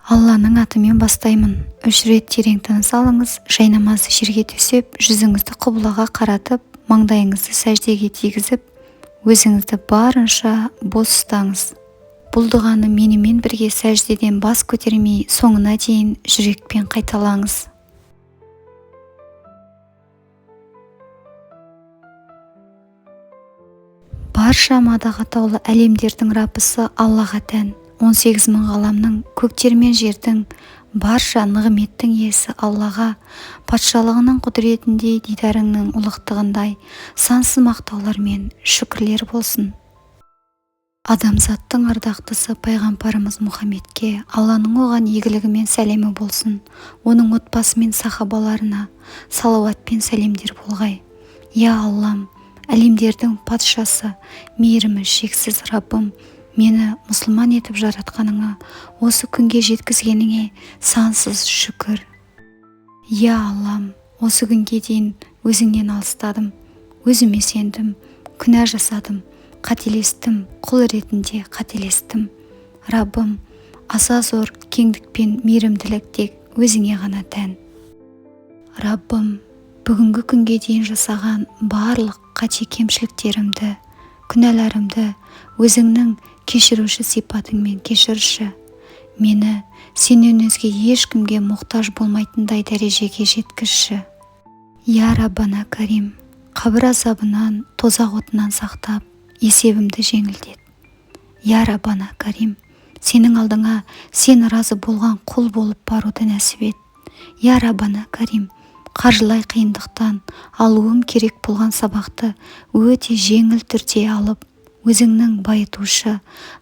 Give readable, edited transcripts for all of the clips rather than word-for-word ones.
Алланың атымен бастаймын. 3 рет терең тыныс алыңыз, жайнамазды жерге төсеп, жүзіңізді құбылаға қаратып, маңдайыңызды сәждеге тигізіп, өзіңізді барынша бос ұстаңыз. Бұл дұғаны менімен бірге сәждеден бас көтермей, соңына дейін жүрекпен қайталаңыз. Барша мадақ атаулы әлемдердің Раббысы Аллаға тән. 18 мың ғаламның, көктер мен жердің, барша нығметтің иесі Аллаға, патшалығының құдіретіндей, дидарыңның ұлықтығындай, сансыз мақтаулар мен шүкірлер болсын. Адамзаттың ардақтысы пайғамбарымыз Мұхаммедке Алланың оған игілігі мен сәлемі болсын. Оның отбасы мен сахабаларына салауат пен сәлемдер болғай. Я Аллам, әлемдердің патшасы, мейірімі шексіз Раббым, мені мұсылман етіп жаратқаныңа, осы күнге жеткізгеніңе сансыз шүкір. Я Аллам, осы күнге дейін өзіңнен алыстадым, өзіме сендім, күнә жасадым, қателестім, құл ретінде қателестім. Раббым, аса зор кеңдік пен мейірімділік тек өзіңе ғана тән. Раббым, бүгінгі күнге дейін жасаған барлық қате кемшіліктерімді, күнәларымды өзіңнің кешіруші сипатыңмен кешірші. Мені сенен өзге ешкімге мұқтаж болмайтындай дәрежеге жеткізші. Я Раббана Карим, қабір азабынан, тозақ отынан сақтап, есебімді жеңілдет. Я Раббана Карим, сенің алдыңа сен разы болған құл болып баруды нәсіп ет. Я Раббана Карим, қаржылай қиындықтан алуым керек болған сабақты өте жеңіл түрде алып, өзіңнің байытушы,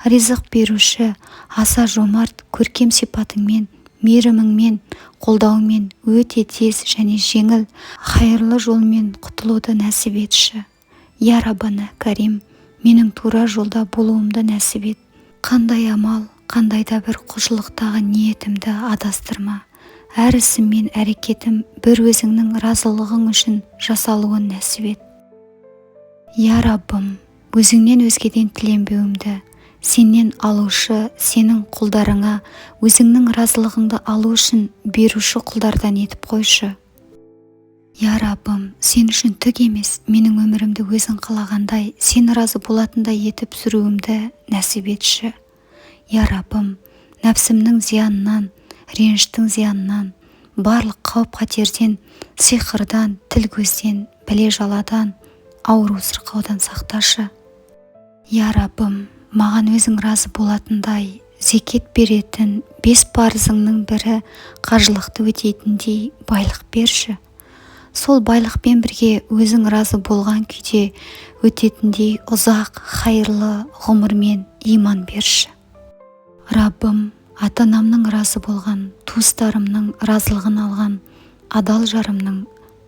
ризық беруші, аса жомарт көркем сипатыңмен, мейіріміңмен, қолдауымен өте тез және жеңіл, хайырлы жолмен құтылуды нәсіп етші. Я Раббана Карим, менің тура жолда болуымды нәсіп ет. Қандай амал, қандай да бір құлшылықтағы ниетімді адастырма. Әр ісім мен әрекетім бір өзіңнің разылығың үшін жасалуын нәсіп ет. Я Раббым, өзіңнен өзгеден тіленбеуімді, сенен алушы, сенің құлдарыңа өзіңнің разылығыңды алу үшін беруші құлдардан етіп қойшы. Я Раббым, сен үшін түк емес, менің өмірімді өзің қалағандай, сен разы болатындай етіп сүруімді нәсіп етші. Я Раббым, нәпсімнің зиянынан, реніштің зиянынан, барлық қауіп-қатерден, сиқырдан, тіл-көзден, бәле-жаладан, ауру сырқаудан сақташы. Я Раббым, маған өзің разы болатындай, зекет беретін 5 парызыңның бірі қажылықты өтейтіндей байлық берші. Сол байлықпен бірге өзің разы болған күйде өтетіндей ұзақ, хайырлы ғұмырмен иман берші. Раббым, ата-анамның разы болған, туыстарымның разылығын алған, адал жарымның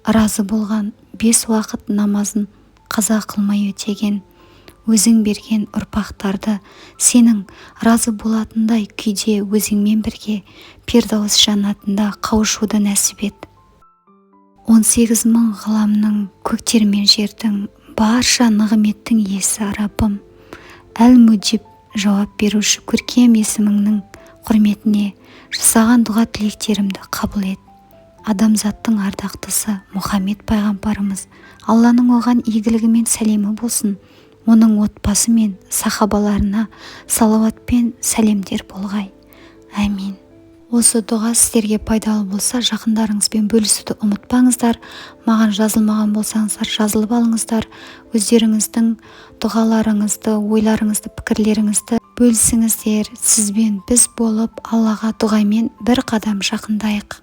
разы болған 5 уақыт намазын қаза қылмай өтеген, өзің берген ұрпақтарды сенің разы болатындай күйде өзіңмен бірге Фирдаус жаннатында қауышуды нәсіп ет. 18 мың ғаламның, көктер мен жердің, барша нығметтің иесі Раббым, Әл-Муджиб, жауап беруші көркем есіміңнің құрметіне жасаған дұға тілектерімді қабыл ет. Адамзаттың ардақтысы Мұхаммед пайғамбарымыз, Алланың оған игілігі мен сәлемі болсын, оның отбасы мен сахабаларына салауат пен сәлемдер болғай. Әмин. Осы дұға сіздерге пайдалы болса, жақындарыңызбен бөлісуді ұмытпаңыздар. Маған жазылмаған болсаңыздар, жазылып алыңыздар. Өздеріңіздің дұғаларыңызды, ойларыңызды, пікірлеріңізді бөлісіңіздер. Сізбен біз болып Аллаға дұғамен бір қадам жақындайық.